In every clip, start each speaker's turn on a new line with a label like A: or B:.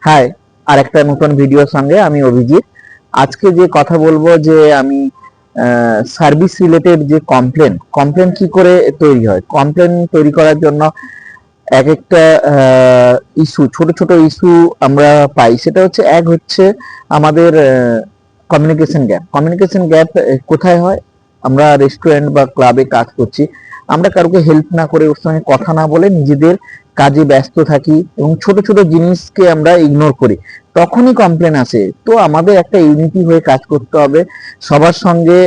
A: High, আর একটা নতুন ভিডিওর সঙ্গে আমি অভিজিৎ। আজকে যে কথা বলবো যে আমি সার্ভিস রিলেটেড যে কমপ্লেন কি করে তৈরি হয়। কমপ্লেন তৈরি করার জন্য এক একটা ইস্যু, ছোট ছোট ইস্যু আমরা পাই। সেটা হচ্ছে, এক হচ্ছে আমাদের কমিউনিকেশন গ্যাপ কোথায় হয়? আমরা রেস্টুরেন্ট বা ক্লাবে কাজ করছি, আমরা কারোকে হেল্প না করে, ওর সঙ্গে কথা না বলে নিজেদের কাজে ব্যস্ত থাকি এবং ছোট ছোট জিনিসকে আমরা ইগনোর করি, তখনই কমপ্লেন আসে। তো আমাদের একটা ইউনিটি হয়ে কাজ করতে হবে, সবার সঙ্গে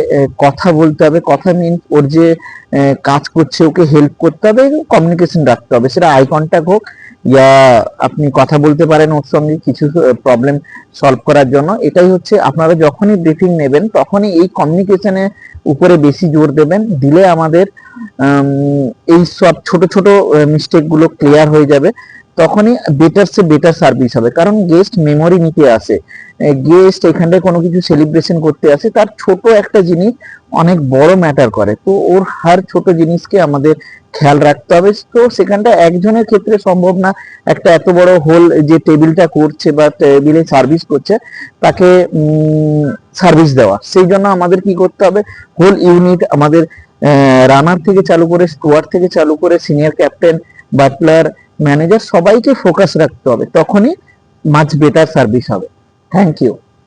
A: কথা বলতে হবে। কথা মিনস ওর যে কাজ করছে ওকে হেল্প করতে হবে, কমিউনিকেশন রাখতে হবে। সেটা আই কন্ট্যাক্ট হোক, ইয়া আপনি কথা বলতে পারেন ওর সঙ্গে কিছু প্রবলেম সলভ করার জন্য। এটাই হচ্ছে, আপনারা যখনই ব্রিফিং নেবেন তখনই এই কমিউনিকেশনের উপরে বেশি জোর দেবেন। দিলে আমাদের এই সব ছোট ছোট মিস্টেক গুলো ক্লিয়ার হয়ে যাবে। তখনই বেটার সার্ভিস হবে। কারণ গেস্ট মেমোরি নিতে আসে, গেস্ট এখানটায় কোনো কিছু সেলিব্রেশন করতে আসে, তার ছোট একটা জিনিস অনেক বড় ম্যাটার করে। তো ওর হার ছোট জিনিসকে আমাদের খেয়াল রাখতে হবে। তো সেখানটা একজনের ক্ষেত্রে সম্ভব না একটা এত বড় হোল যে টেবিলটা করছে বা টেবিলে সার্ভিস করছে তাকে সার্ভিস দেওয়া। সেই জন্য আমাদের কি করতে হবে, হোল ইউনিট আমাদের রানার থেকে চালু করে, স্টুয়ার্ড থেকে চালু করে, সিনিয়র ক্যাপ্টেন, বাটলার, ম্যানেজার, সবাইকে ফোকাস রাখতে হবে। তখনই মাচ বেটার সার্ভিস হবে। Thank you.